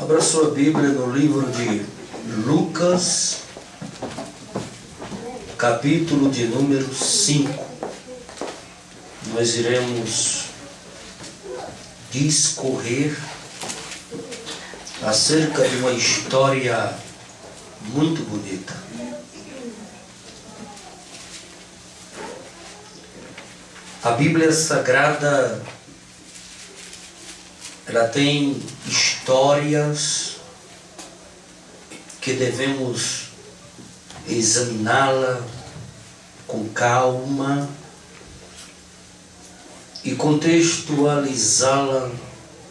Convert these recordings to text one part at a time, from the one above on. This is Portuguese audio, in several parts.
Abra sua Bíblia no livro de Lucas, capítulo de número 5. Nós iremos discorrer acerca de uma história muito bonita. A Bíblia Sagrada, ela tem histórias que devemos examiná-la com calma e contextualizá-la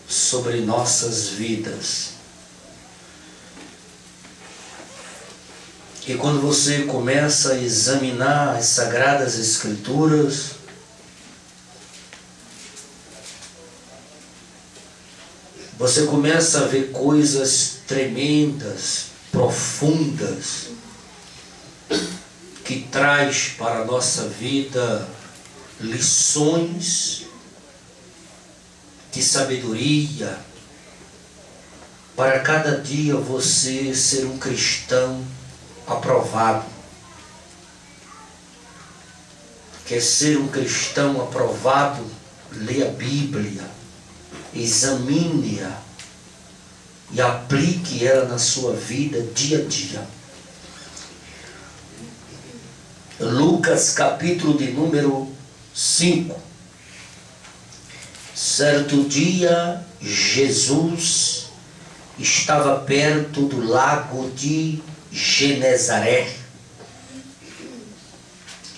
sobre nossas vidas. E quando você começa a examinar as Sagradas Escrituras, você começa a ver coisas tremendas, profundas, que traz para a nossa vida lições de sabedoria, para cada dia você ser um cristão aprovado. Quer ser um cristão aprovado? Leia a Bíblia, examine-a e aplique ela na sua vida dia a dia. Lucas capítulo de número 5. Certo dia, Jesus estava perto do lago de Genezaré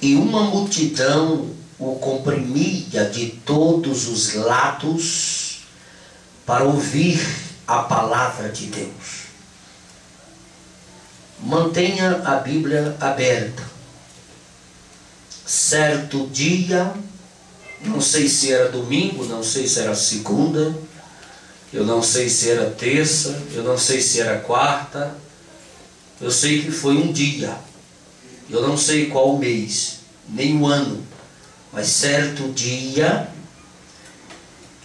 e uma multidão o comprimia de todos os lados para ouvir a palavra de Deus. Mantenha a Bíblia aberta. Certo dia, não sei se era domingo, não sei se era segunda, eu não sei se era terça, eu não sei se era quarta, eu sei que foi um dia, eu não sei qual o mês, nem o ano, mas certo dia,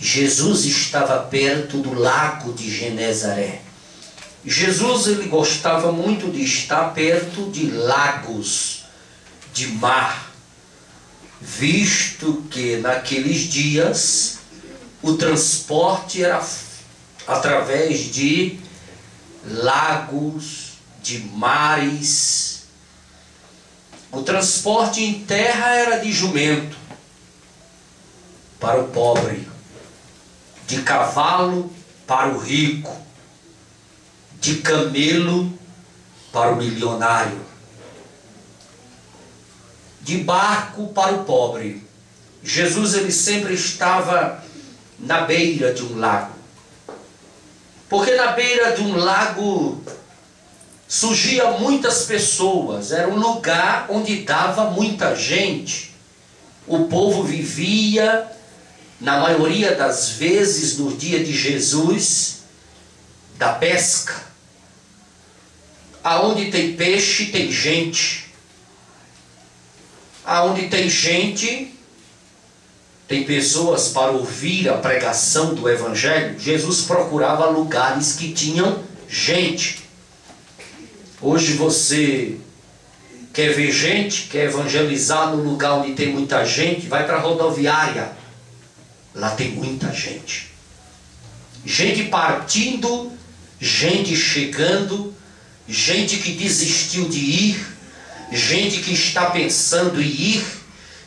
Jesus estava perto do lago de Genezaré. Jesus, ele gostava muito de estar perto de lagos, de mar, visto que naqueles dias o transporte era através de lagos, de mares. O transporte em terra era de jumento para o pobre, de cavalo para o rico, de camelo para o milionário, de barco para o pobre. Jesus, ele sempre estava na beira de um lago, porque na beira de um lago surgia muitas pessoas, era um lugar onde dava muita gente. O povo vivia, na maioria das vezes, no dia de Jesus, da pesca. Aonde tem peixe, tem gente. Aonde tem gente, tem pessoas para ouvir a pregação do Evangelho. Jesus procurava lugares que tinham gente. Hoje você quer ver gente, quer evangelizar no lugar onde tem muita gente, vai para a rodoviária. Lá tem muita gente. Gente partindo, gente chegando, gente que desistiu de ir, gente que está pensando em ir,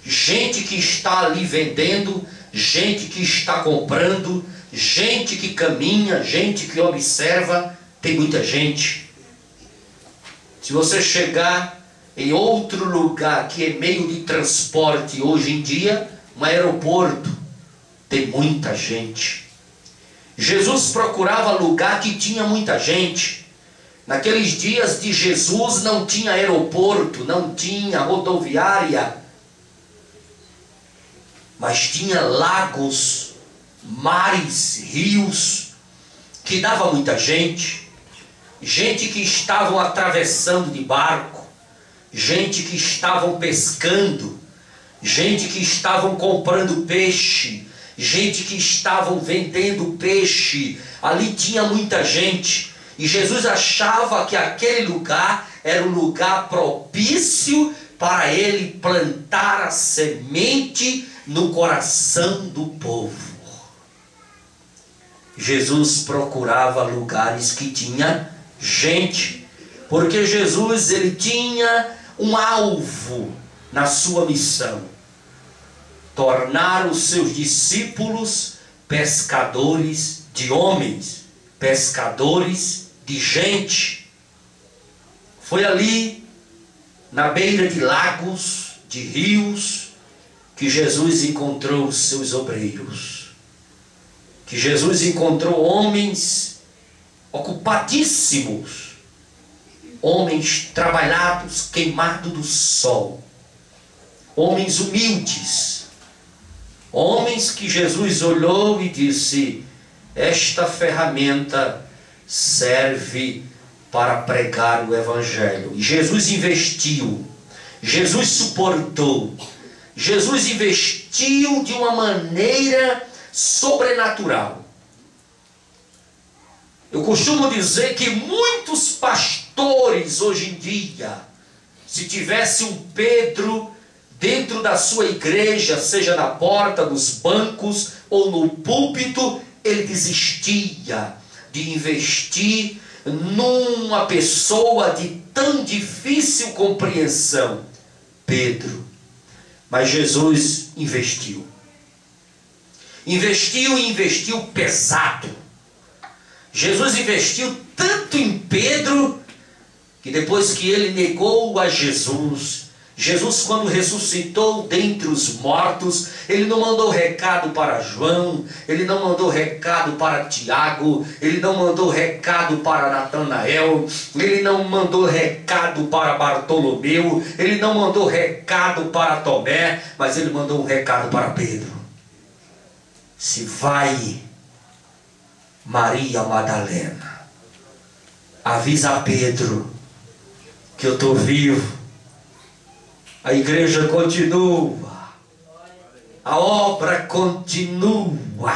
gente que está ali vendendo, gente que está comprando, gente que caminha, gente que observa, tem muita gente. Se você chegar em outro lugar que é meio de transporte hoje em dia, um aeroporto, tem muita gente. Jesus procurava lugar que tinha muita gente. Naqueles dias de Jesus não tinha aeroporto, não tinha rodoviária, mas tinha lagos, mares, rios, que dava muita gente. Gente que estavam atravessando de barco, gente que estavam pescando, gente que estavam comprando peixe, gente que estavam vendendo peixe. Ali tinha muita gente. E Jesus achava que aquele lugar era um lugar propício para ele plantar a semente no coração do povo. Jesus procurava lugares que tinha gente, porque Jesus ele tinha um alvo na sua missão: tornar os seus discípulos pescadores de homens, pescadores de gente. Foi ali, na beira de lagos, de rios, que Jesus encontrou os seus obreiros, que Jesus encontrou homens ocupadíssimos, homens trabalhados, queimados do sol, homens humildes, homens que Jesus olhou e disse: esta ferramenta serve para pregar o Evangelho. E Jesus investiu, Jesus suportou, Jesus investiu de uma maneira sobrenatural. Eu costumo dizer que muitos pastores hoje em dia, se tivesse um Pedro dentro da sua igreja, seja na porta, nos bancos ou no púlpito, ele desistia de investir numa pessoa de tão difícil compreensão, Pedro. Mas Jesus investiu. Investiu e investiu pesado. Jesus investiu tanto em Pedro, que depois que ele negou a Jesus, Jesus, quando ressuscitou dentre os mortos, ele não mandou recado para João, ele não mandou recado para Tiago, ele não mandou recado para Natanael, ele não mandou recado para Bartolomeu, ele não mandou recado para Tomé, mas ele mandou um recado para Pedro. Se vai, Maria Madalena, avisa a Pedro que eu estou vivo. A igreja continua, a obra continua.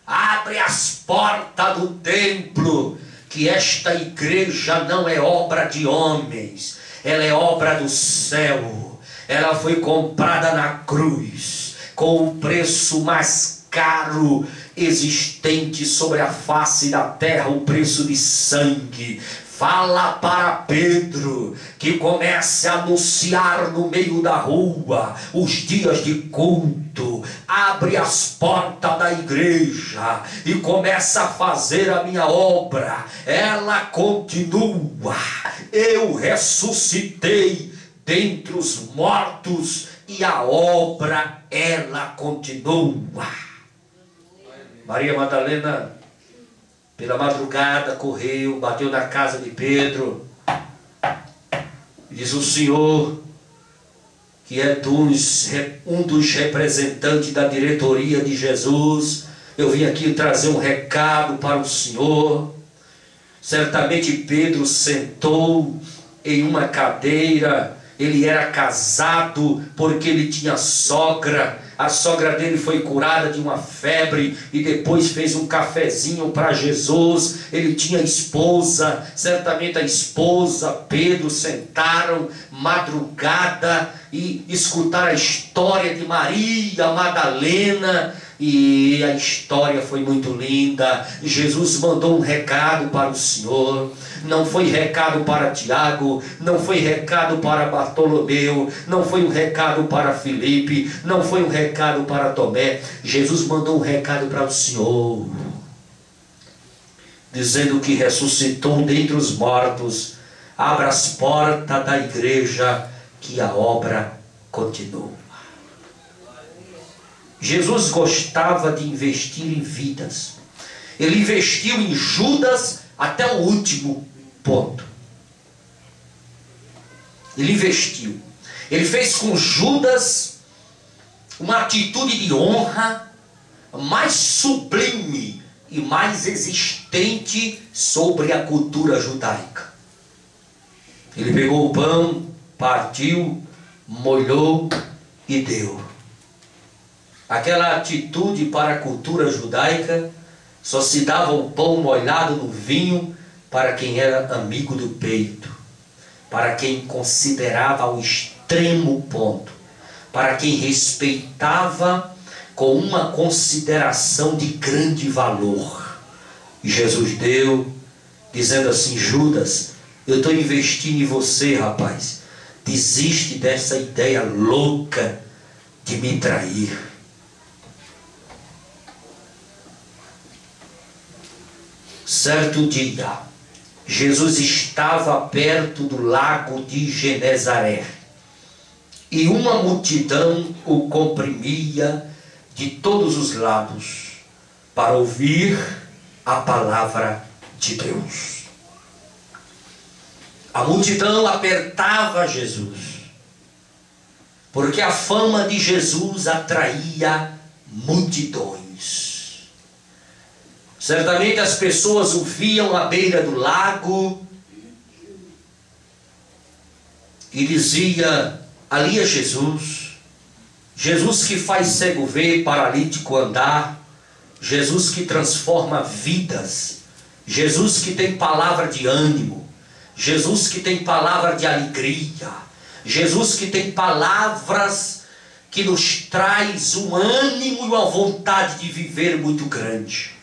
Abre as portas do templo, que esta igreja não é obra de homens, ela é obra do céu. Ela foi comprada na cruz com o preço mais caro existente sobre a face da terra, o preço de sangue. Fala para Pedro que comece a anunciar no meio da rua os dias de culto. Abre as portas da igreja e começa a fazer a minha obra. Ela continua. Eu ressuscitei dentre os mortos e a obra, ela continua. Maria Madalena, pela madrugada, correu, bateu na casa de Pedro. Diz: o senhor, que é um dos representantes da diretoria de Jesus, eu vim aqui trazer um recado para o senhor. Certamente Pedro sentou em uma cadeira. Ele era casado porque ele tinha sogra. A sogra dele foi curada de uma febre e depois fez um cafezinho para Jesus. Ele tinha esposa, certamente a esposa, Pedro, sentaram madrugada e escutaram a história de Maria Madalena. E a história foi muito linda. Jesus mandou um recado para o Senhor. Não foi recado para Tiago, não foi recado para Bartolomeu, não foi um recado para Filipe, não foi um recado para Tomé. Jesus mandou um recado para o Senhor, dizendo que ressuscitou dentre os mortos. Abra as portas da igreja, que a obra continua. Jesus gostava de investir em vidas. Ele investiu em Judas até o último ponto. Ele investiu. Ele fez com Judas uma atitude de honra mais sublime e mais existente sobre a cultura judaica. Ele pegou o pão, partiu, molhou e deu. Aquela atitude para a cultura judaica, só se dava o pão molhado no vinho para quem era amigo do peito, para quem considerava ao extremo ponto, para quem respeitava com uma consideração de grande valor. E Jesus deu, dizendo assim: Judas, eu estou investindo em você, rapaz. Desiste dessa ideia louca de me trair. Certo dia, Jesus estava perto do lago de Genezaré e uma multidão o comprimia de todos os lados para ouvir a palavra de Deus. A multidão apertava Jesus, porque a fama de Jesus atraía multidões. Certamente as pessoas o viam à beira do lago e dizia: ali é Jesus, Jesus que faz cego ver, paralítico andar, Jesus que transforma vidas, Jesus que tem palavra de ânimo, Jesus que tem palavra de alegria, Jesus que tem palavras que nos traz um ânimo e uma vontade de viver muito grande.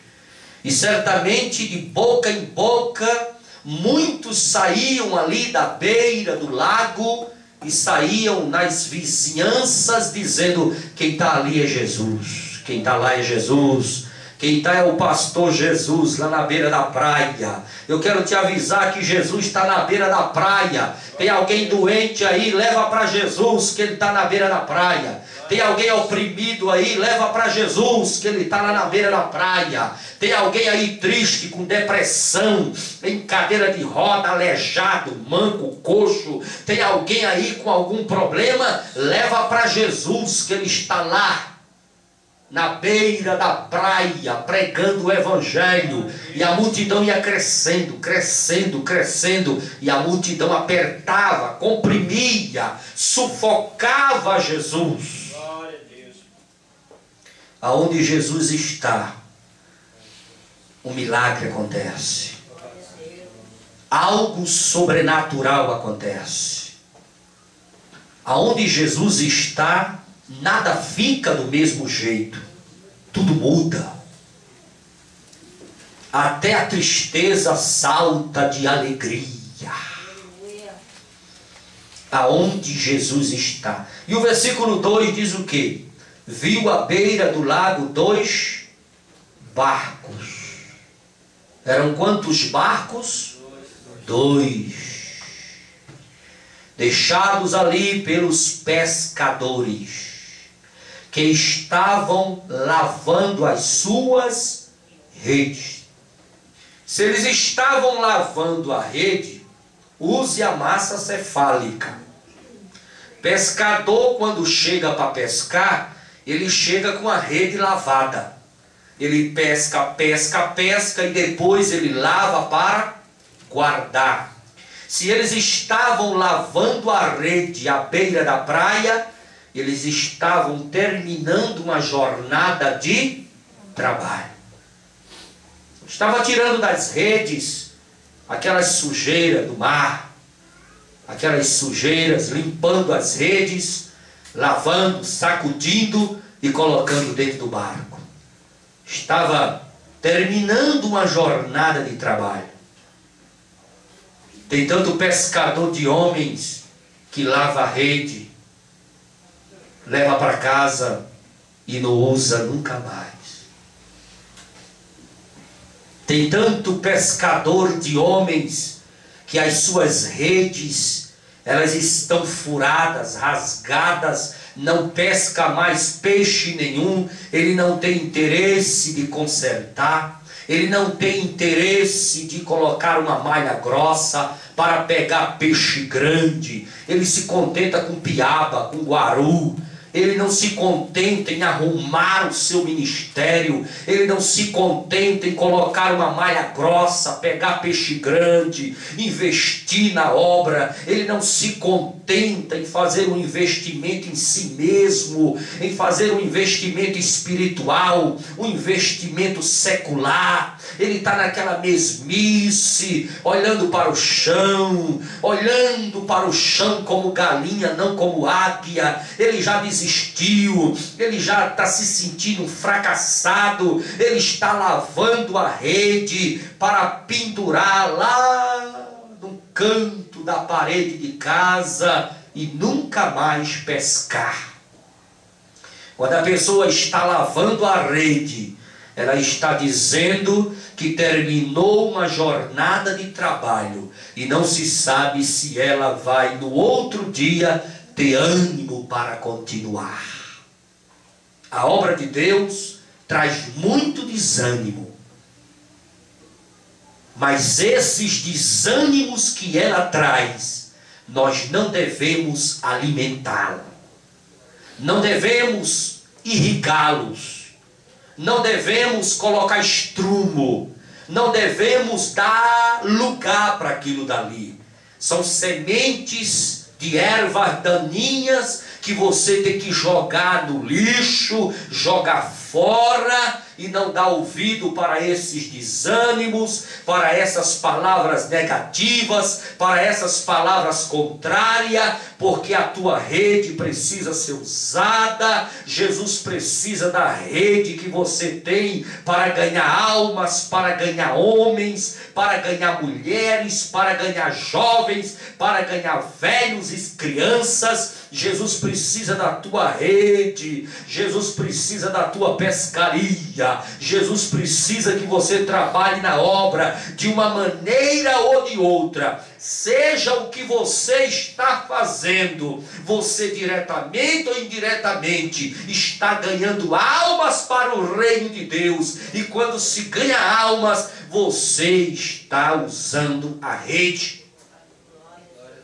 E certamente de boca em boca muitos saíam ali da beira do lago e saíam nas vizinhanças dizendo: quem está ali é Jesus, quem está lá é Jesus, quem está é o pastor Jesus lá na beira da praia. Eu quero te avisar que Jesus está na beira da praia. Tem alguém doente aí, leva para Jesus, que ele está na beira da praia. Tem alguém oprimido aí, leva para Jesus, que ele está lá na beira da praia. Tem alguém aí triste, com depressão, em cadeira de roda, aleijado, manco, coxo. Tem alguém aí com algum problema, leva para Jesus, que ele está lá na beira da praia, pregando o evangelho. E a multidão ia crescendo, crescendo, crescendo, e a multidão apertava, comprimia, sufocava Jesus. Glória a Deus. Aonde Jesus está, um milagre acontece, algo sobrenatural acontece. Aonde Jesus está, nada fica do mesmo jeito, tudo muda. Até a tristeza salta de alegria. Aonde Jesus está. E o versículo 2 diz o quê? Viu à beira do lago 2 barcos. Eram quantos barcos? 2. Deixados ali pelos pescadores, que estavam lavando as suas redes. Se eles estavam lavando a rede, use a massa cefálica. Pescador, quando chega para pescar, ele chega com a rede lavada. Ele pesca, pesca, pesca e depois ele lava para guardar. Se eles estavam lavando a rede à beira da praia, eles estavam terminando uma jornada de trabalho. Estava tirando das redes aquelas sujeiras do mar, aquelas sujeiras, limpando as redes, lavando, sacudindo e colocando dentro do barco. Estava terminando uma jornada de trabalho. Tem tanto pescador de homens que lava a rede, leva para casa e não usa nunca mais. Tem tanto pescador de homens que as suas redes, elas estão furadas, rasgadas, não pesca mais peixe nenhum, ele não tem interesse de consertar, ele não tem interesse de colocar uma malha grossa para pegar peixe grande, ele se contenta com piaba, com guaru, Ele não se contenta em arrumar o seu ministério. Ele não se contenta em colocar uma malha grossa, pegar peixe grande, investir na obra. Ele não se contenta em fazer um investimento em si mesmo, em fazer um investimento espiritual, um investimento secular. Ele está naquela mesmice, olhando para o chão como galinha, não como águia. Ele já desistiu, ele já está se sentindo fracassado. Ele está lavando a rede para pendurar lá no canto da parede de casa e nunca mais pescar. Quando a pessoa está lavando a rede, ela está dizendo que terminou uma jornada de trabalho e não se sabe se ela vai no outro dia ter ânimo para continuar. A obra de Deus traz muito desânimo, mas esses desânimos que ela traz, nós não devemos alimentá-la, não devemos irrigá-los, não devemos colocar estrumo, não devemos dar lugar para aquilo dali. São sementes de ervas daninhas que você tem que jogar no lixo, jogar fora e não dar ouvido para esses desânimos, para essas palavras negativas, para essas palavras contrárias, porque a tua rede precisa ser usada. Jesus precisa da rede que você tem para ganhar almas, para ganhar homens, para ganhar mulheres, para ganhar jovens, para ganhar velhos e crianças. Jesus precisa da tua rede, Jesus precisa da tua pescaria, Jesus precisa que você trabalhe na obra de uma maneira ou de outra. Seja o que você está fazendo, você diretamente ou indiretamente está ganhando almas para o reino de Deus. E quando se ganha almas, você está usando a rede.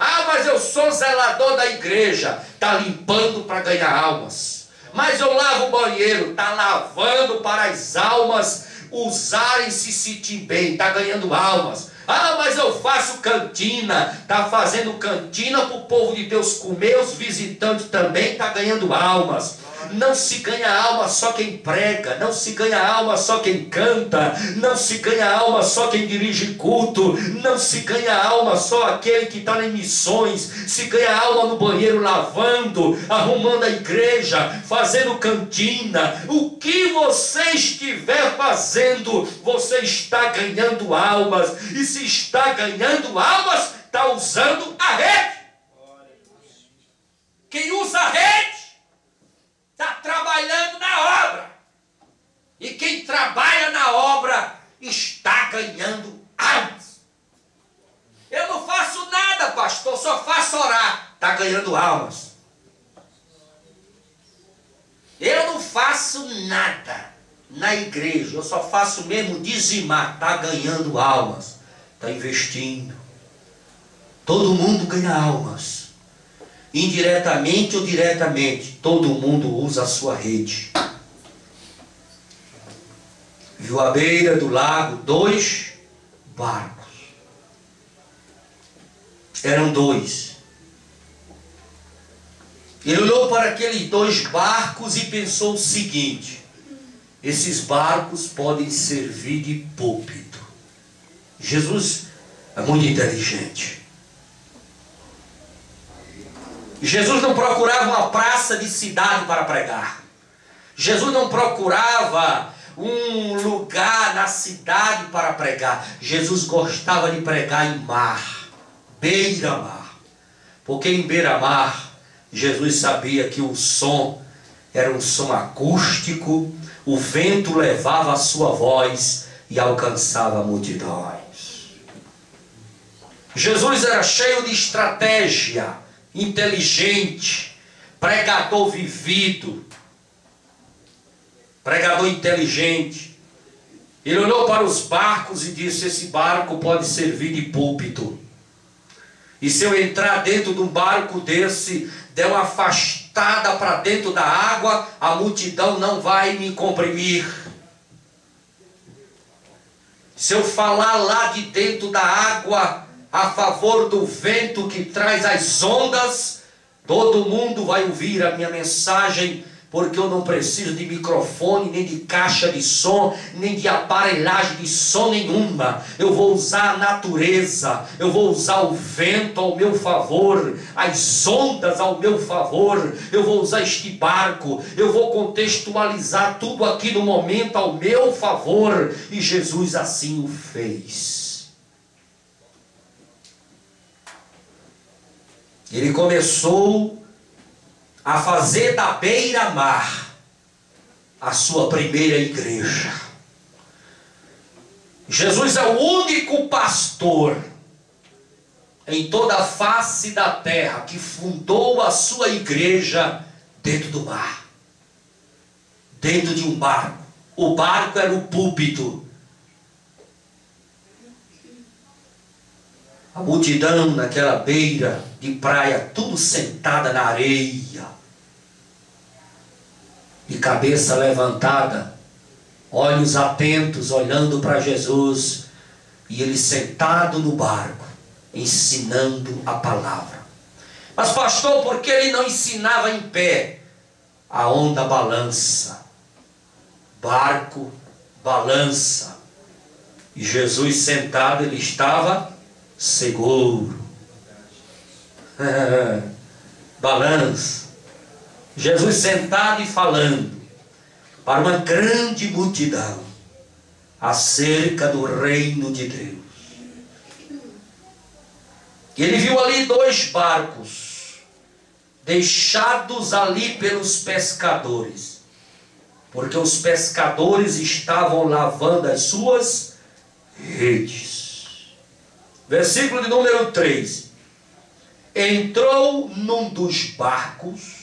Ah, mas eu sou zelador da igreja. Está limpando para ganhar almas. Mas eu lavo o banheiro. Está lavando para as almas usarem, se sentir bem. Está ganhando almas. Ah, mas eu faço cantina. Está fazendo cantina para o povo de Deus comer. Os visitantes também. Está ganhando almas. Não se ganha alma só quem prega, não se ganha alma só quem canta, não se ganha alma só quem dirige culto, não se ganha alma só aquele que está em missões. Se ganha alma no banheiro lavando, arrumando a igreja, fazendo cantina. O que você estiver fazendo, você está ganhando almas. E se está ganhando almas, está usando a rede. Quem usa a rede está trabalhando na obra. E quem trabalha na obra está ganhando almas. Eu não faço nada, pastor, só faço orar. Está ganhando almas. Eu não faço nada na igreja, eu só faço mesmo dizimar. Está ganhando almas. Está investindo. Todo mundo ganha almas. Indiretamente ou diretamente, todo mundo usa a sua rede. Viu à beira do lago 2 barcos. Eram 2. Ele olhou para aqueles 2 barcos e pensou o seguinte: esses barcos podem servir de púlpito. Jesus é muito inteligente. Jesus não procurava uma praça de cidade para pregar. Jesus não procurava um lugar na cidade para pregar. Jesus gostava de pregar em mar, beira-mar. Porque em beira-mar, Jesus sabia que o som era um som acústico, o vento levava a sua voz e alcançava multidões. Jesus era cheio de estratégia, inteligente, pregador vivido, pregador inteligente. Ele olhou para os barcos e disse: esse barco pode servir de púlpito. E se eu entrar dentro de um barco desse, der uma afastada arrastada para dentro da água, a multidão não vai me comprimir. Se eu falar lá de dentro da água, a favor do vento que traz as ondas, todo mundo vai ouvir a minha mensagem, porque eu não preciso de microfone, nem de caixa de som, nem de aparelhagem de som nenhuma. Eu vou usar a natureza, eu vou usar o vento ao meu favor, as ondas ao meu favor, eu vou usar este barco, eu vou contextualizar tudo aqui no momento ao meu favor. E Jesus assim o fez. Ele começou a fazer da beira-mar a sua primeira igreja. Jesus é o único pastor em toda a face da terra que fundou a sua igreja dentro do mar, dentro de um barco. O barco era o púlpito. A multidão naquela beira de praia, tudo sentada na areia, de cabeça levantada, olhos atentos, olhando para Jesus, e ele sentado no barco, ensinando a palavra. Mas pastor, por que ele não ensinava em pé? A onda balança, barco balança, e Jesus sentado, ele estava seguro. Balança. Jesus sentado e falando para uma grande multidão acerca do reino de Deus. Ele viu ali 2 barcos deixados ali pelos pescadores, porque os pescadores estavam lavando as suas redes. Versículo de número 3. Entrou num dos barcos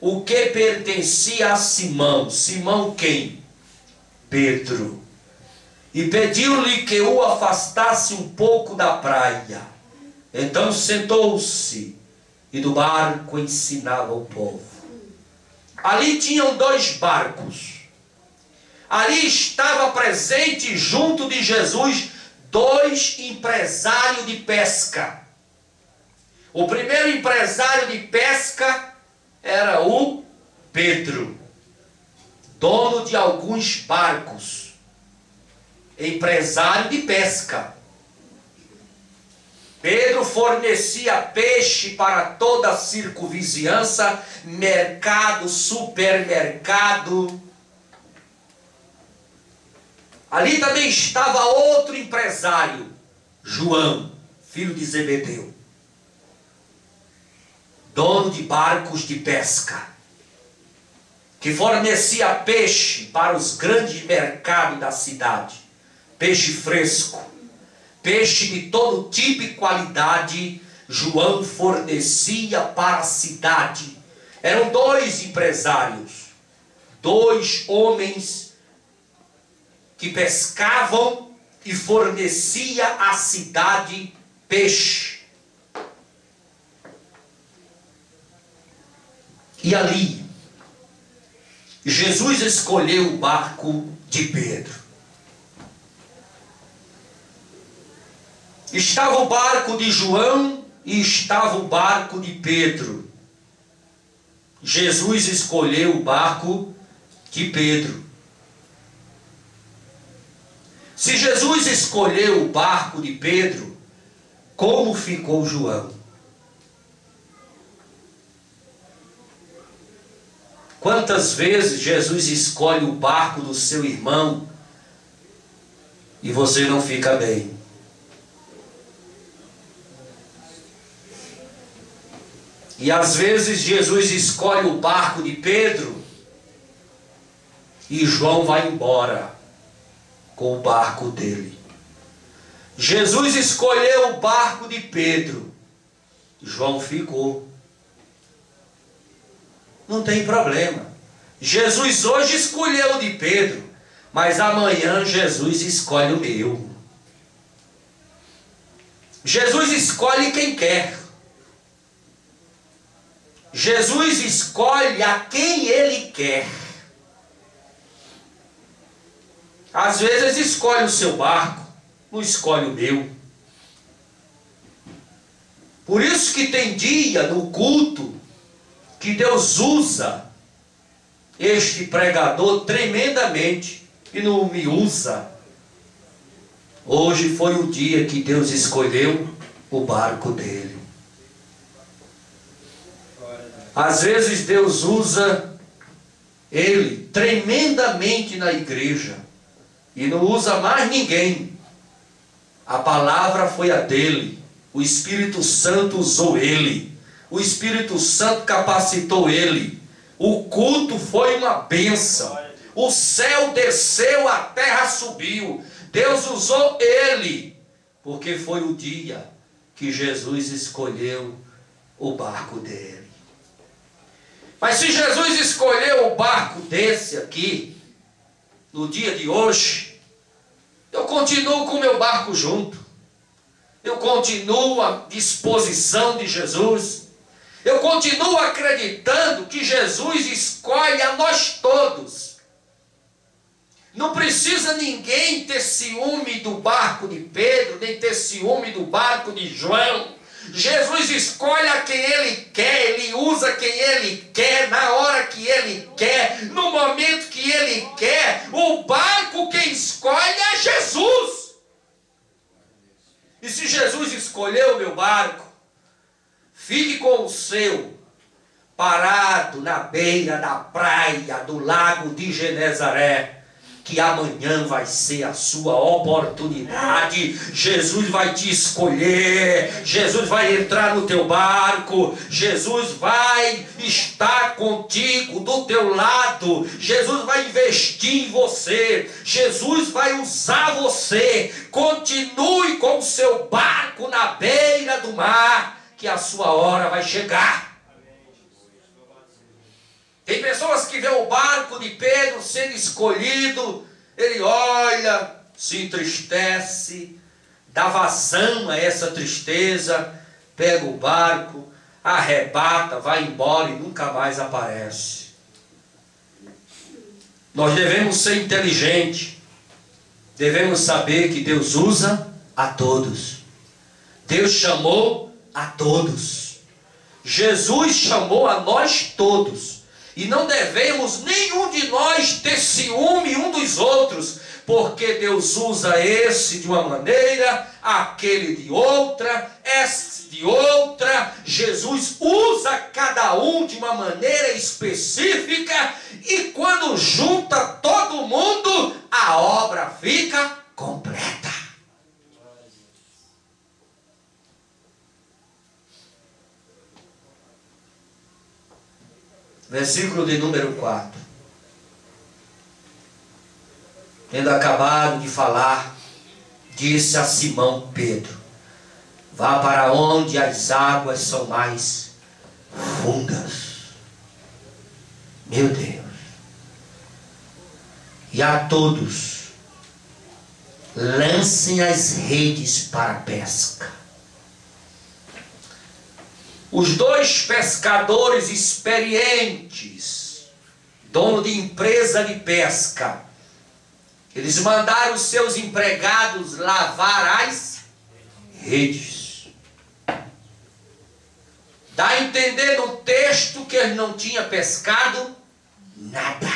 o que pertencia a Simão. Simão quem? Pedro. E pediu-lhe que o afastasse um pouco da praia. Então sentou-se e do barco ensinava o povo. Ali tinham 2 barcos. Ali estava presente junto de Jesus 2 empresários de pesca. O primeiro empresário de pesca era o Pedro, dono de alguns barcos, empresário de pesca. Pedro fornecia peixe para toda a circunvizinhança, mercado, supermercado. Ali também estava outro empresário, João, filho de Zebedeu, dono de barcos de pesca, que fornecia peixe para os grandes mercados da cidade, peixe fresco, peixe de todo tipo e qualidade. João fornecia para a cidade. Eram 2 empresários, 2 homens que pescavam e fornecia à cidade peixe. E ali, Jesus escolheu o barco de Pedro. Estava o barco de João e estava o barco de Pedro. Jesus escolheu o barco de Pedro. Se Jesus escolheu o barco de Pedro, como ficou João? Quantas vezes Jesus escolhe o barco do seu irmão e você não fica bem? E às vezes Jesus escolhe o barco de Pedro e João vai embora com o barco dele. Jesus escolheu o barco de Pedro, João ficou. Não tem problema. Jesus hoje escolheu o de Pedro, mas amanhã Jesus escolhe o meu. Jesus escolhe quem quer. Jesus escolhe a quem Ele quer. Às vezes escolhe o seu barco, não escolhe o meu. Por isso que tem dia no culto que Deus usa este pregador tremendamente e não me usa. Hoje foi o dia que Deus escolheu o barco dele. Às vezes Deus usa ele tremendamente na igreja e não usa mais ninguém. A palavra foi a dele. O Espírito Santo usou ele. O Espírito Santo capacitou ele. O culto foi uma bênção. O céu desceu, a terra subiu. Deus usou ele, porque foi o dia que Jesus escolheu o barco dele. Mas se Jesus escolheu o barco desse aqui, no dia de hoje, eu continuo com o meu barco junto. Eu continuo à disposição de Jesus. Eu continuo acreditando que Jesus escolhe a nós todos. Não precisa ninguém ter ciúme do barco de Pedro, nem ter ciúme do barco de João. Jesus escolhe a quem Ele quer, Ele usa quem Ele quer, na hora que Ele quer, no momento que Ele quer. O barco quem escolhe é Jesus. E se Jesus escolheu o meu barco, fique com o seu, parado na beira da praia do lago de Genezaré, que amanhã vai ser a sua oportunidade. Jesus vai te escolher, Jesus vai entrar no teu barco, Jesus vai estar contigo, do teu lado, Jesus vai investir em você, Jesus vai usar você. Continue com o seu barco na beira do mar, que a sua hora vai chegar. Tem pessoas que vêem o barco de Pedro sendo escolhido, ele olha, se entristece, dá vazão a essa tristeza, pega o barco, arrebata, vai embora e nunca mais aparece. Nós devemos ser inteligentes, devemos saber que Deus usa a todos. Deus chamou a todos. Jesus chamou a nós todos. E não devemos nenhum de nós ter ciúme um dos outros, porque Deus usa esse de uma maneira, aquele de outra, esse de outra. Jesus usa cada um de uma maneira específica, e quando junta todo mundo, a obra fica completa. Versículo de número 4. Tendo acabado de falar, disse a Simão Pedro: vá para onde as águas são mais fundas. Meu Deus. E a todos, lancem as redes para a pesca. Os dois pescadores experientes, dono de empresa de pesca, eles mandaram os seus empregados lavar as redes. Dá a entender no texto que ele não tinha pescado nada.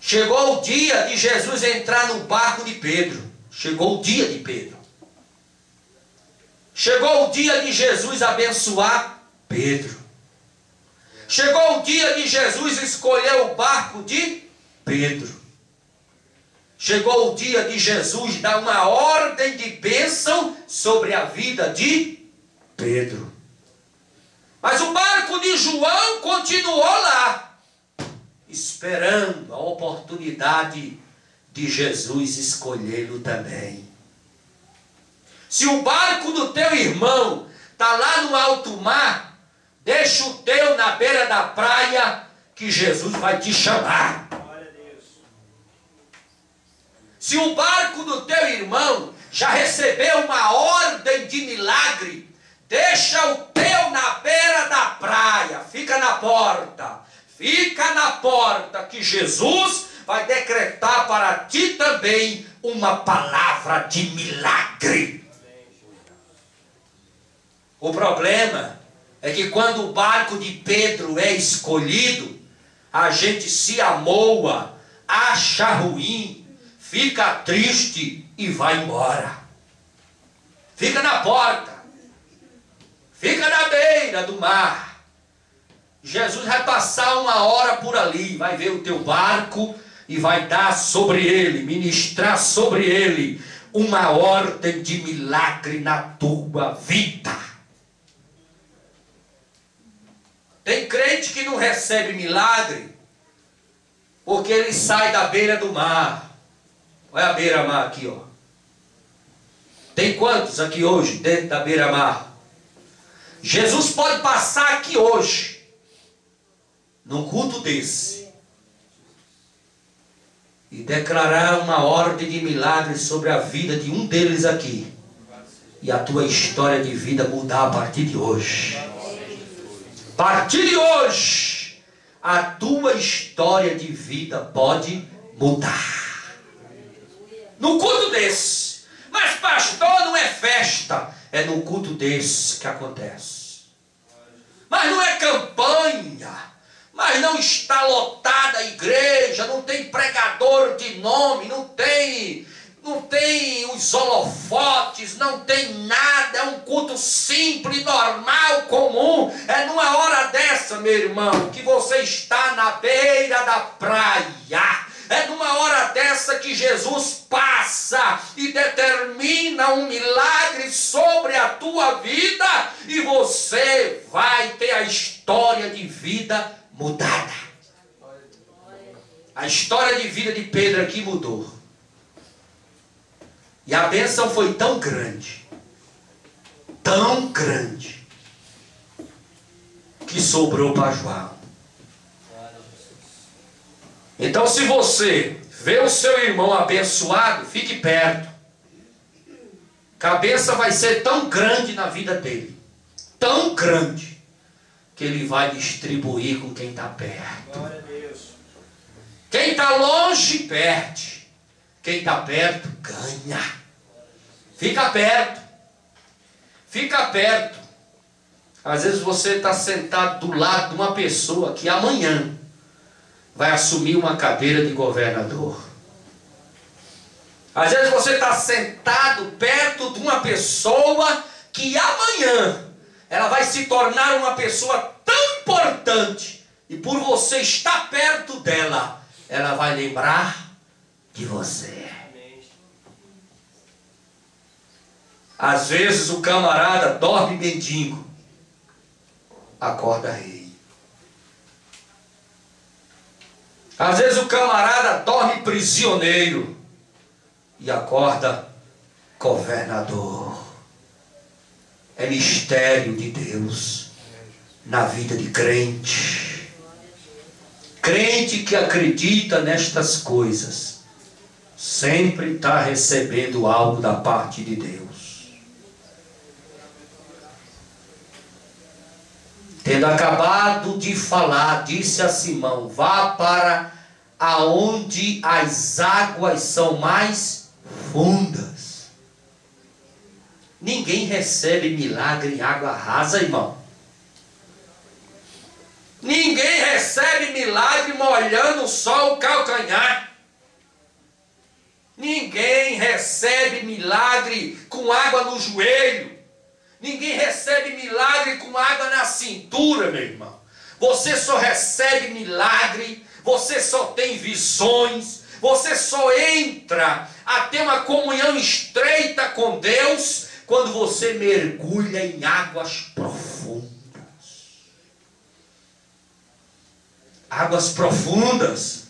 Chegou o dia de Jesus entrar no barco de Pedro. Chegou o dia de Pedro. Chegou o dia de Jesus abençoar Pedro. Chegou o dia de Jesus escolher o barco de Pedro. Chegou o dia de Jesus dar uma ordem de bênção sobre a vida de Pedro. Mas o barco de João continuou lá, esperando a oportunidade de Jesus escolhê-lo também. Se o barco do teu irmão está lá no alto mar, deixa o teu na beira da praia, que Jesus vai te chamar. Se o barco do teu irmão já recebeu uma ordem de milagre, Deixa o teu na beira da praia. Fica na porta. Fica na porta que Jesus vai decretar para ti também uma palavra de milagre. O problema é que quando o barco de Pedro é escolhido, a gente se amoa, acha ruim, fica triste e vai embora. Fica na porta, fica na beira do mar. Jesus vai passar uma hora por ali, vai ver o teu barco e vai dar sobre ele, ministrar sobre ele uma ordem de milagre na tua vida. Tem crente que não recebe milagre porque ele sai da beira do mar. Olha a beira-mar aqui, ó. Tem quantos aqui hoje dentro da beira-mar? Jesus pode passar aqui hoje, num culto desse, e declarar uma ordem de milagre sobre a vida de um deles aqui, e a tua história de vida mudar a partir de hoje. A partir de hoje, a tua história de vida pode mudar. No culto desse. Mas pastor, não é festa. É no culto desse que acontece. Mas não é campanha. Mas não está lotada a igreja. Não tem pregador de nome. Não tem os holofotes, não tem nada, é um culto simples, normal, comum. É numa hora dessa, meu irmão, que você está na beira da praia. É numa hora dessa que Jesus passa e determina um milagre sobre a tua vida e você vai ter a história de vida mudada. A história de vida de Pedro aqui mudou. E a bênção foi tão grande, que sobrou para João. Então, se você vê o seu irmão abençoado, fique perto. Que a bênção vai ser tão grande na vida dele, tão grande, que ele vai distribuir com quem está perto. Glória a Deus. Quem está longe, perde. Quem está perto, ganha. Fica perto. Fica perto. Às vezes você está sentado do lado de uma pessoa que amanhã vai assumir uma cadeira de governador. Às vezes você está sentado perto de uma pessoa que amanhã ela vai se tornar uma pessoa tão importante. E por você estar perto dela, ela vai lembrar de você. Às vezes o camarada dorme mendigo, acorda rei. Às vezes o camarada dorme prisioneiro e acorda governador. É mistério de Deus na vida de crente. Crente que acredita nestas coisas sempre está recebendo algo da parte de Deus. Tendo acabado de falar, disse a Simão: vá para aonde as águas são mais fundas. Ninguém recebe milagre em água rasa, irmão. Ninguém recebe milagre molhando só o calcanhar. Ninguém recebe milagre com água no joelho. Ninguém recebe milagre com água na cintura, meu irmão. Você só recebe milagre, você só tem visões, você só entra a ter uma comunhão estreita com Deus quando você mergulha em águas profundas. Águas profundas.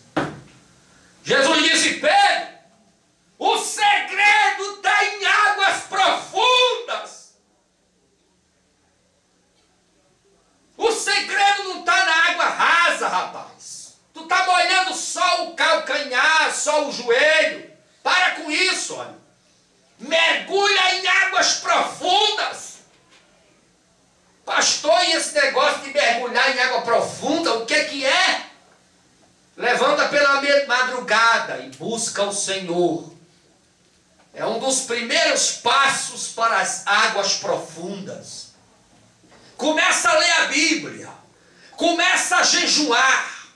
Jesus disse: Pedro, o segredo está em águas profundas. O segredo não está na água rasa, rapaz. Tu está molhando só o calcanhar, só o joelho. Para com isso, olha. Mergulha em águas profundas. negócio de mergulhar em água profunda, o que é? Levanta pela madrugada e busca o Senhor. É um dos primeiros passos para as águas profundas. Começa a ler a Bíblia. Começa a jejuar.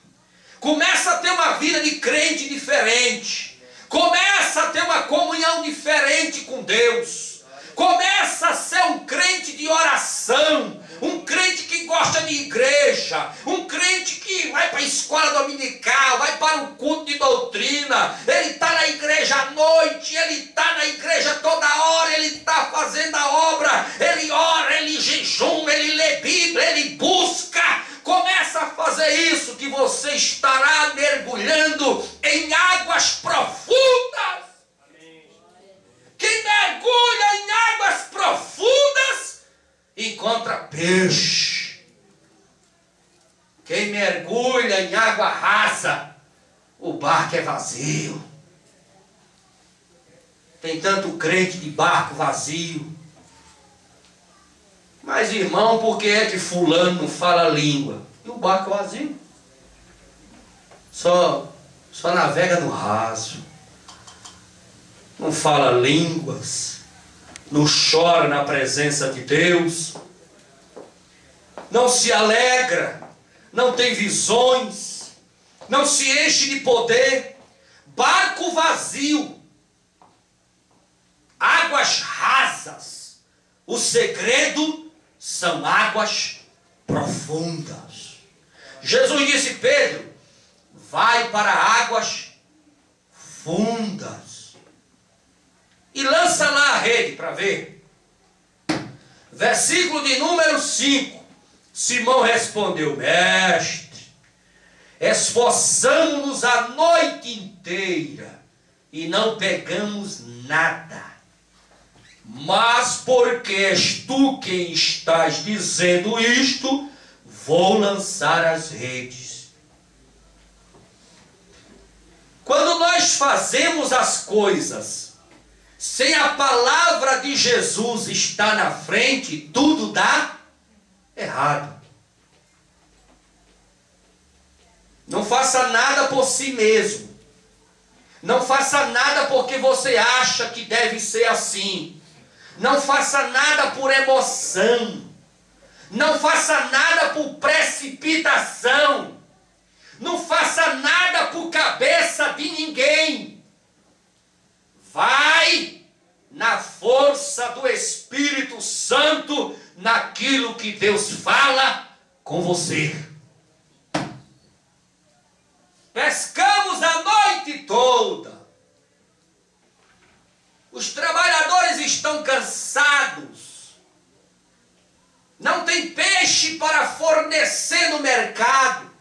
Começa a ter uma vida de crente diferente. Começa a ter uma comunhão diferente com Deus. Começa a ser um crente de oração. Um crente que gosta de igreja, um crente que vai para a escola dominical, vai para o culto de doutrina, ele está na igreja à noite, ele está na igreja toda hora, ele está fazendo a obra, ele ora, ele jejuma, ele lê Bíblia, ele busca. Começa a fazer isso que você estará mergulhando em águas profundas. Quem mergulha em águas profundas encontra peixe. Quem mergulha em água rasa, o barco é vazio. Tem tanto crente de barco vazio. Mas irmão, por que é que fulano não fala língua? E o barco vazio? Só navega no raso. Não fala línguas. Não chora na presença de Deus, não se alegra, não tem visões, não se enche de poder, barco vazio, águas rasas. O segredo são águas profundas. Jesus disse: Pedro, vai para águas fundas e lança lá a rede para ver. Versículo de número 5. Simão respondeu: Mestre, esforçamo-nos a noite inteira e não pegamos nada. Mas porque és tu quem estás dizendo isto, vou lançar as redes. Quando nós fazemos as coisas sem a palavra de Jesus estar na frente, tudo dá errado. Não faça nada por si mesmo. Não faça nada porque você acha que deve ser assim. Não faça nada por emoção. Não faça nada por precipitação. Não faça nada por cabeça de ninguém. Vai na força do Espírito Santo, naquilo que Deus fala com você. Pescamos a noite toda. Os trabalhadores estão cansados. Não tem peixe para fornecer no mercado.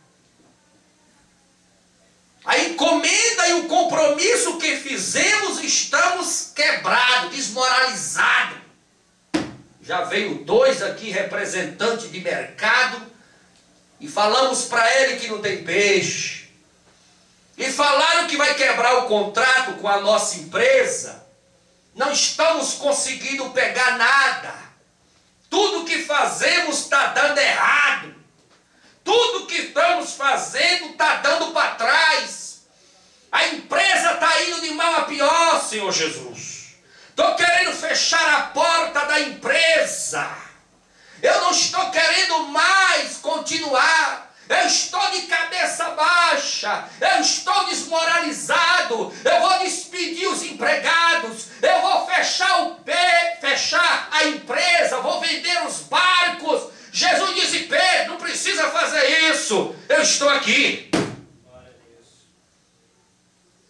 A encomenda e o compromisso que fizemos, estamos quebrados, desmoralizados. Já veio 2 aqui, representantes de mercado, e falamos para ele que não tem peixe. E falaram que vai quebrar o contrato com a nossa empresa. Não estamos conseguindo pegar nada. Tudo que fazemos está dando errado. Tudo que estamos fazendo está dando para trás. A empresa está indo de mal a pior, Senhor Jesus. Estou querendo fechar a porta da empresa. Eu não estou querendo mais continuar. Eu estou de cabeça baixa. Eu estou desmoralizado. Eu vou despedir os empregados. Eu vou fechar a empresa. Vou vender os barcos. Jesus disse: Pedro, não precisa fazer isso. Eu estou aqui.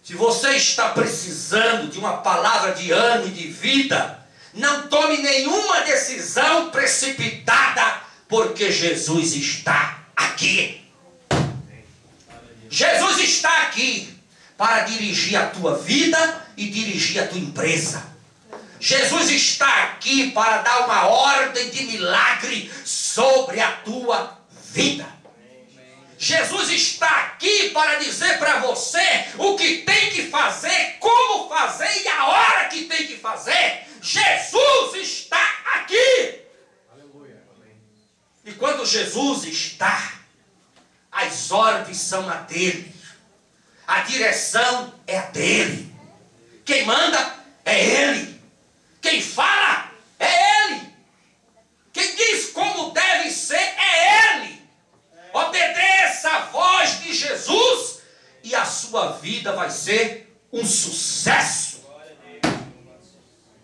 Se você está precisando de uma palavra de ânimo e de vida, não tome nenhuma decisão precipitada, porque Jesus está aqui. Jesus está aqui para dirigir a tua vida e dirigir a tua empresa. Jesus está aqui para dar uma ordem de milagre sobre a tua vida. Jesus está aqui para dizer para você o que tem que fazer, como fazer e a hora que tem que fazer. Jesus está aqui. E quando Jesus está, as ordens são a dele. A direção é a dele. Quem manda é ele. Quem fala é ele. Quem diz como deve ser é ele. Obedeça a voz de Jesus e a sua vida vai ser um sucesso.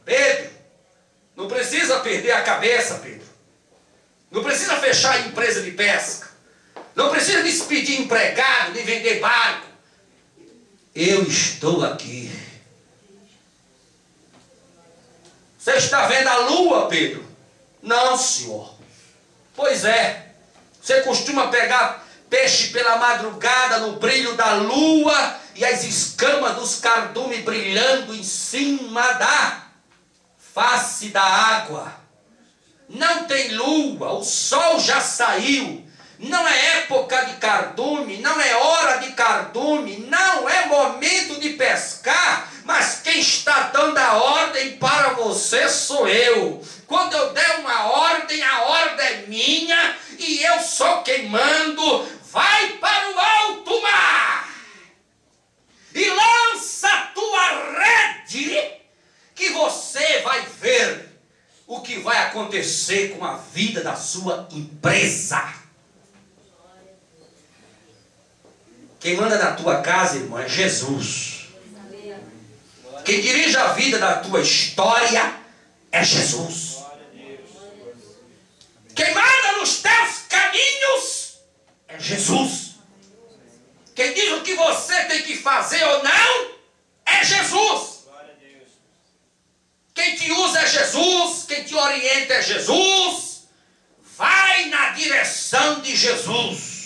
Pedro, não precisa perder a cabeça, Pedro. Não precisa fechar a empresa de pesca. Não precisa despedir empregado, nem vender barco. Eu estou aqui. Você está vendo a lua, Pedro? Não, senhor. Pois é. Você costuma pegar peixe pela madrugada no brilho da lua e as escamas dos cardumes brilhando em cima da face da água. Não tem lua, o sol já saiu. Não é época de cardume, não é hora de cardume, não é momento de pescar, mas quem está dando a ordem para você sou eu. Quando eu der uma ordem, a ordem é minha e eu sou quem mando. Vai para o alto mar e lança a tua rede, que você vai ver o que vai acontecer com a vida da sua empresa. Quem manda na tua casa, irmão, é Jesus. Quem dirige a vida da tua história é Jesus. Quem manda nos teus caminhos é Jesus. Quem diz o que você tem que fazer ou não é Jesus. Quem te usa é Jesus. Quem te orienta é Jesus. Vai na direção de Jesus,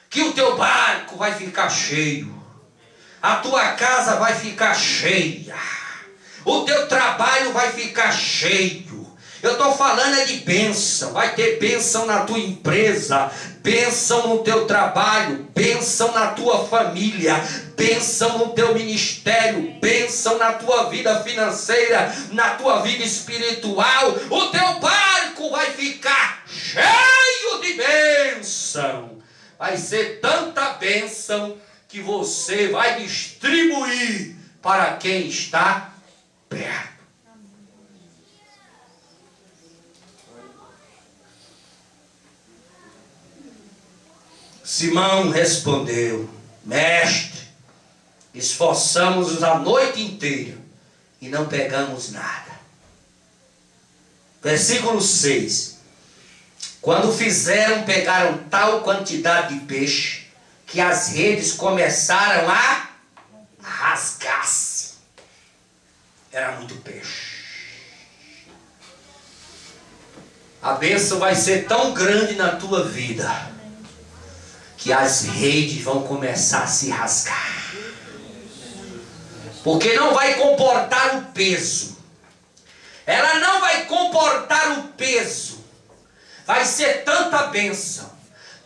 que o teu barco vai ficar cheio, a tua casa vai ficar cheia, o teu trabalho vai ficar cheio. Eu estou falando é de bênção. Vai ter bênção na tua empresa, bênção no teu trabalho, bênção na tua família, bênção no teu ministério, bênção na tua vida financeira, na tua vida espiritual. O teu barco vai ficar cheio de bênção. Vai ser tanta bênção que você vai distribuir para quem está perto. Simão respondeu: Mestre, esforçamos-nos a noite inteira e não pegamos nada. Versículo 6. Quando fizeram, pegaram tal quantidade de peixe que as redes começaram a rasgar-se. Era muito peixe. A bênção vai ser tão grande na tua vida que as redes vão começar a se rasgar. Porque não vai comportar o peso. Ela não vai comportar o peso. Vai ser tanta bênção,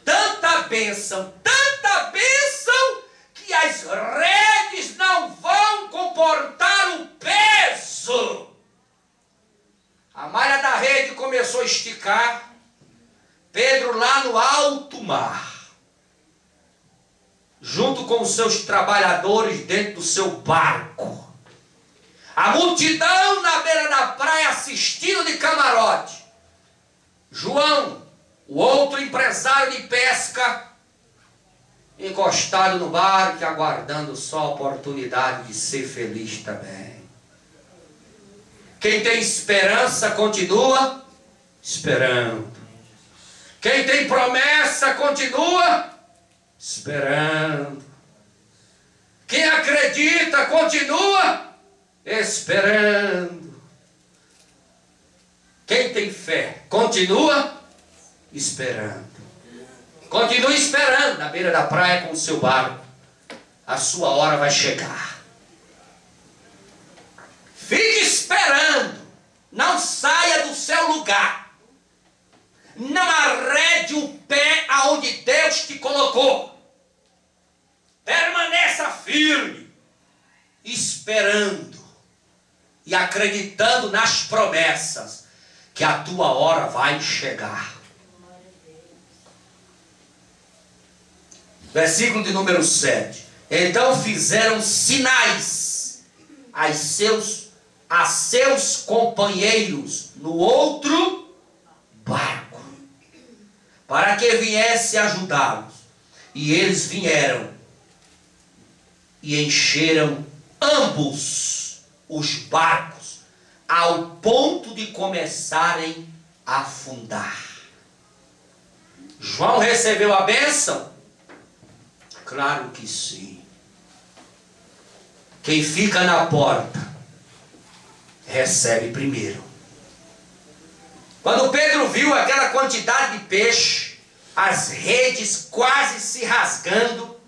tanta bênção, tanta bênção, que as redes não vão comportar o peso. A malha da rede começou a esticar. Pedro lá no alto mar, junto com os seus trabalhadores dentro do seu barco. A multidão na beira da praia assistindo de camarote. João, o outro empresário de pesca, encostado no barco, aguardando só a oportunidade de ser feliz também. Quem tem esperança continua esperando. Quem tem promessa continua esperando. Quem acredita continua esperando. Quem tem fé continua esperando. Continue esperando na beira da praia com o seu barco. A sua hora vai chegar. Fique esperando. Não saia do seu lugar. Não arrede o pé aonde Deus te colocou. Permaneça firme, esperando e acreditando nas promessas que a tua hora vai chegar. Versículo de número 7. Então fizeram sinais a seus companheiros no outro barco, para que viesse ajudá-los. E eles vieram e encheram ambos os barcos, ao ponto de começarem a afundar. João recebeu a bênção? Claro que sim. Quem fica na porta recebe primeiro. Quando Pedro viu aquela quantidade de peixe, as redes quase se rasgando,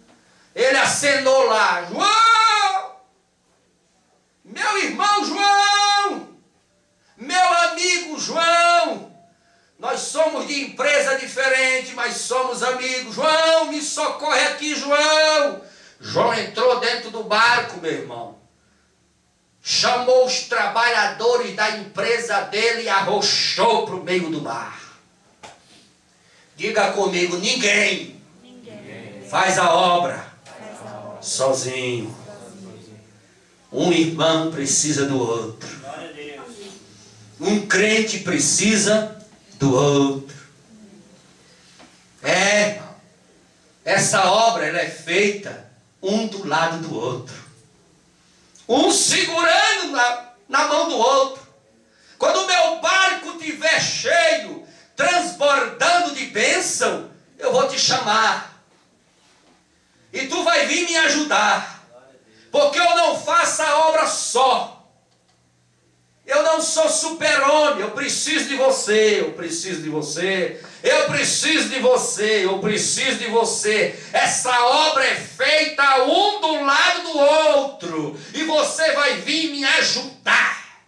ele acenou lá: João! Meu irmão João! Meu amigo João! Nós somos de empresa diferente, mas somos amigos. João, me socorre aqui, João! João entrou dentro do barco, meu irmão. Chamou os trabalhadores da empresa dele e arrochou para o meio do mar. Diga comigo: ninguém faz a obra sozinho. Um irmão precisa do outro. Um crente precisa do outro. Essa obra ela é feita um do lado do outro. Um segurando na mão do outro. Quando o meu barco estiver cheio, transbordando de bênção, eu vou te chamar. E tu vai vir me ajudar. Porque eu não faço a obra só. Eu não sou super-homem. Eu preciso de você. Eu preciso de você. Eu preciso de você. Eu preciso de você. Essa obra é feita um do lado do outro. E você vai vir me ajudar.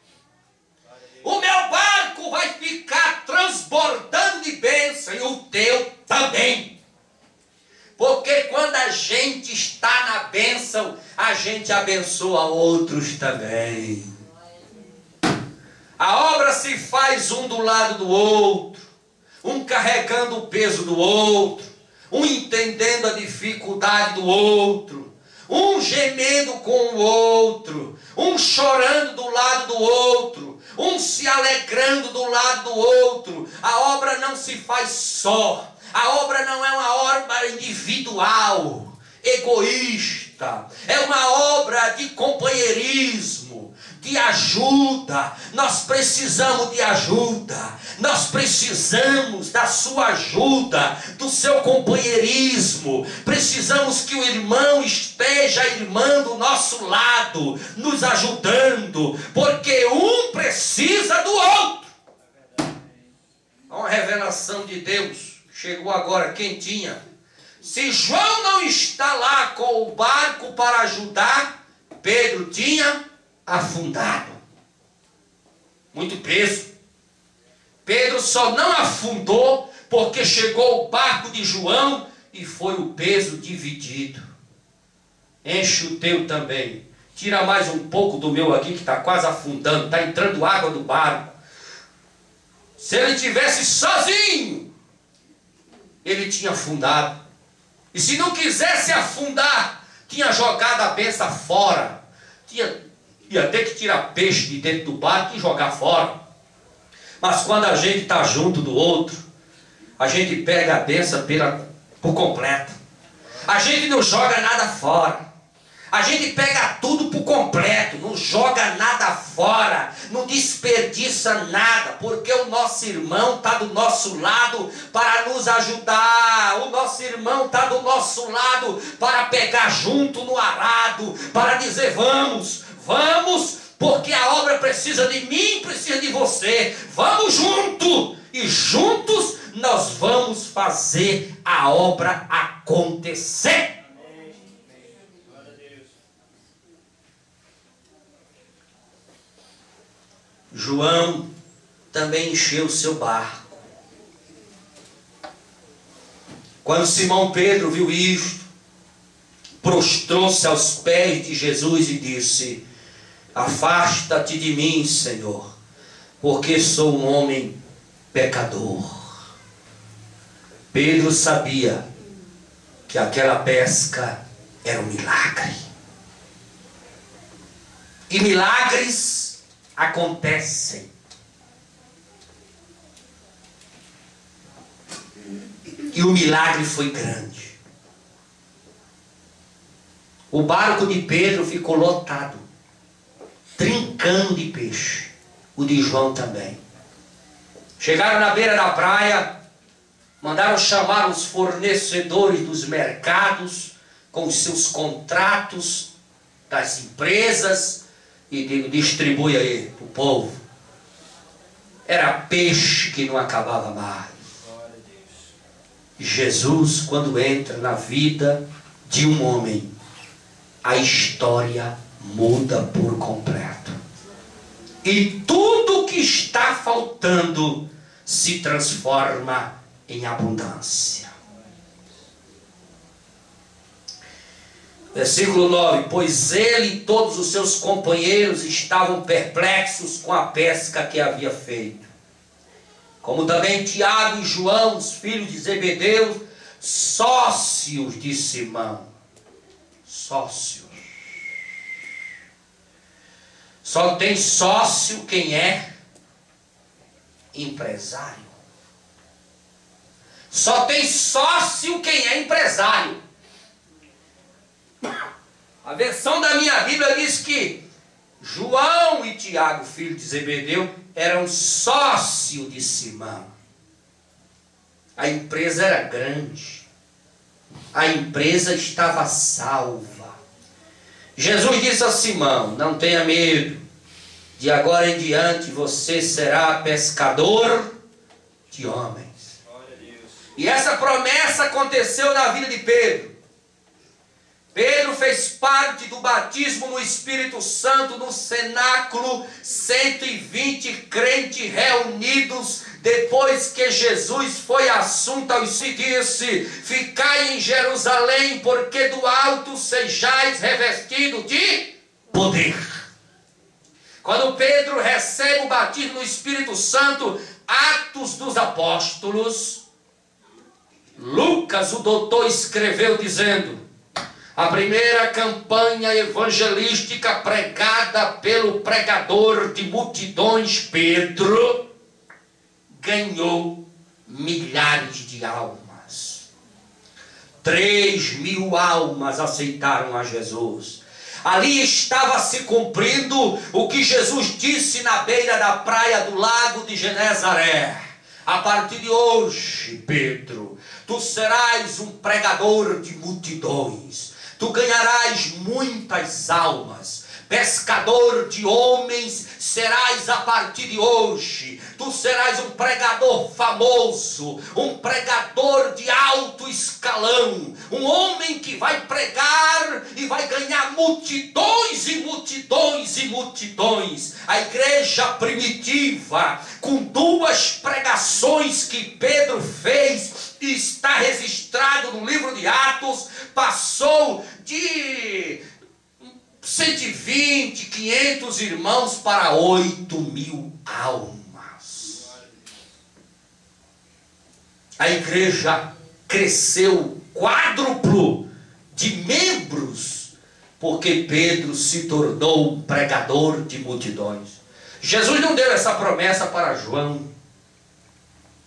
O meu barco vai ficar transbordando de bênção. E o teu também. Porque quando a gente está na bênção, a gente abençoa outros também. A obra se faz um do lado do outro, um carregando o peso do outro, um entendendo a dificuldade do outro, um gemendo com o outro, um chorando do lado do outro, um se alegrando do lado do outro. A obra não se faz só. A obra não é uma obra individual, egoísta. É uma obra de companheirismo, de ajuda. Nós precisamos de ajuda. Nós precisamos da sua ajuda, do seu companheirismo. Precisamos que o irmão esteja, a irmã do nosso lado, nos ajudando, porque um precisa do outro. Há uma revelação de Deus. Chegou agora quentinha. Se João não está lá com o barco para ajudar, Pedro tinha afundado. Muito peso. Pedro só não afundou porque chegou o barco de João e foi o peso dividido. Enche o teu também. Tira mais um pouco do meu aqui que está quase afundando. Está entrando água do barco. Se ele tivesse sozinho, ele tinha afundado. E se não quisesse afundar, tinha jogado a bênção fora. Ia ter que tirar peixe de dentro do barco e jogar fora. Mas quando a gente está junto do outro, a gente pega a bênção por completo. A gente não joga nada fora. A gente pega tudo por completo, não joga nada fora, não desperdiça nada, porque o nosso irmão está do nosso lado para nos ajudar. O nosso irmão está do nosso lado para pegar junto no arado, para dizer: vamos, porque a obra precisa de mim, precisa de você. Vamos junto, e juntos nós vamos fazer a obra acontecer. João também encheu o seu barco. Quando Simão Pedro viu isto, prostrou-se aos pés de Jesus e disse: afasta-te de mim, Senhor, porque sou um homem pecador. Pedro sabia que aquela pesca era um milagre. E milagres acontecem. E o milagre foi grande. O barco de Pedro ficou lotado, trincando de peixe. O de João também. Chegaram na beira da praia, mandaram chamar os fornecedores dos mercados com os seus contratos das empresas e distribui aí para o povo. Era peixe que não acabava mais. Jesus, quando entra na vida de um homem, a história muda por completo. E tudo que está faltando se transforma em abundância. Versículo 9: pois ele e todos os seus companheiros estavam perplexos com a pesca que havia feito. Como também Tiago e João, os filhos de Zebedeu, sócios de Simão. Sócios. Só tem sócio quem é empresário. Só tem sócio quem é empresário. A versão da minha Bíblia diz que João e Tiago, filho de Zebedeu, eram sócios de Simão. A empresa era grande. A empresa estava salva. Jesus disse a Simão: não tenha medo, de agora em diante você será pescador de homens. E essa promessa aconteceu na vida de Pedro. Pedro fez parte do batismo no Espírito Santo no cenáculo, 120 crentes reunidos, depois que Jesus foi assunto aos céus e disse: ficai em Jerusalém, porque do alto sejais revestido de poder. Quando Pedro recebe o batismo no Espírito Santo, Atos dos Apóstolos, Lucas, o doutor, escreveu dizendo: a primeira campanha evangelística pregada pelo pregador de multidões, Pedro, ganhou milhares de almas. 3.000 almas aceitaram a Jesus. Ali estava se cumprindo o que Jesus disse na beira da praia do lago de Genezaré: a partir de hoje, Pedro, tu serás um pregador de multidões. Tu ganharás muitas almas, pescador de homens serás a partir de hoje. Tu serás um pregador famoso, um pregador de alto escalão, um homem que vai pregar e vai ganhar multidões e multidões e multidões. A igreja primitiva, com 2 pregações que Pedro fez, e está registrado no livro de Atos, passou de 120, 500 irmãos para 8.000 almas. A igreja cresceu quádruplo de membros, porque Pedro se tornou um pregador de multidões. Jesus não deu essa promessa para João.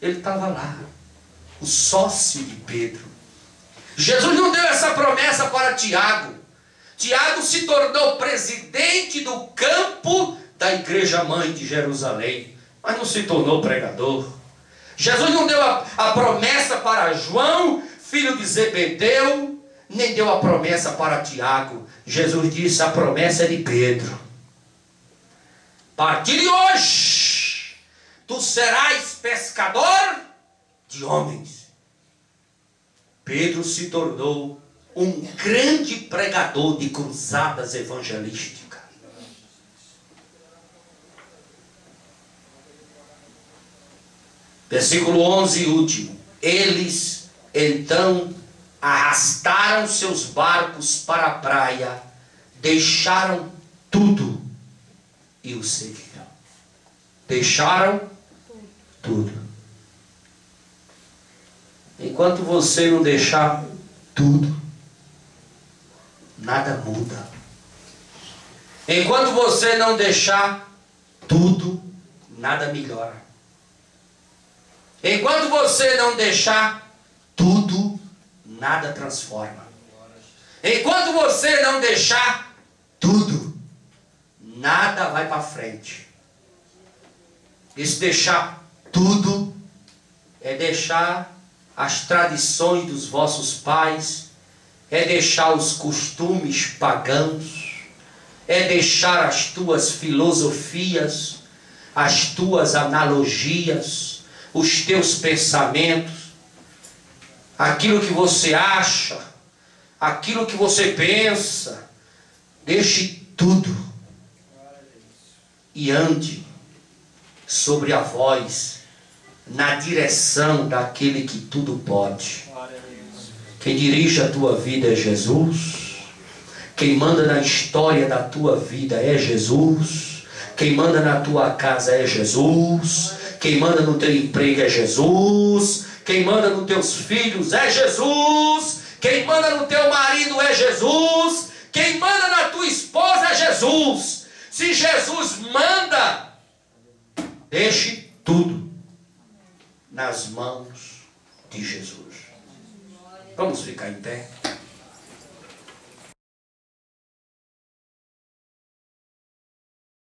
Ele estava lá, o sócio de Pedro. Jesus não deu essa promessa para Tiago. Tiago se tornou presidente do campo da igreja mãe de Jerusalém, mas não se tornou pregador. Jesus não deu a promessa para João, filho de Zebedeu, nem deu a promessa para Tiago. Jesus disse: a promessa é de Pedro. A partir de hoje, tu serás pescador de homens. Pedro se tornou um grande pregador de cruzadas evangelísticas. Versículo 11 e último. Eles então arrastaram seus barcos para a praia, deixaram tudo e o seguiram. deixaram tudo. Enquanto você não deixar tudo, nada muda. Enquanto você não deixar tudo, nada melhora. Enquanto você não deixar tudo, nada transforma. Enquanto você não deixar tudo, nada vai para frente. Esse deixar tudo é deixar as tradições dos vossos pais, é deixar os costumes pagãos, é deixar as tuas filosofias, as tuas analogias, os teus pensamentos, aquilo que você acha, aquilo que você pensa. Deixe tudo e ande sobre a voz, na direção daquele que tudo pode. Quem dirige a tua vida é Jesus. Quem manda na história da tua vida é Jesus. Quem manda na tua casa é Jesus. Quem manda no teu emprego é Jesus. Quem manda nos teus filhos é Jesus. Quem manda no teu marido é Jesus. Quem manda na tua esposa é Jesus. Se Jesus manda, deixe tudo nas mãos de Jesus. Vamos ficar em pé.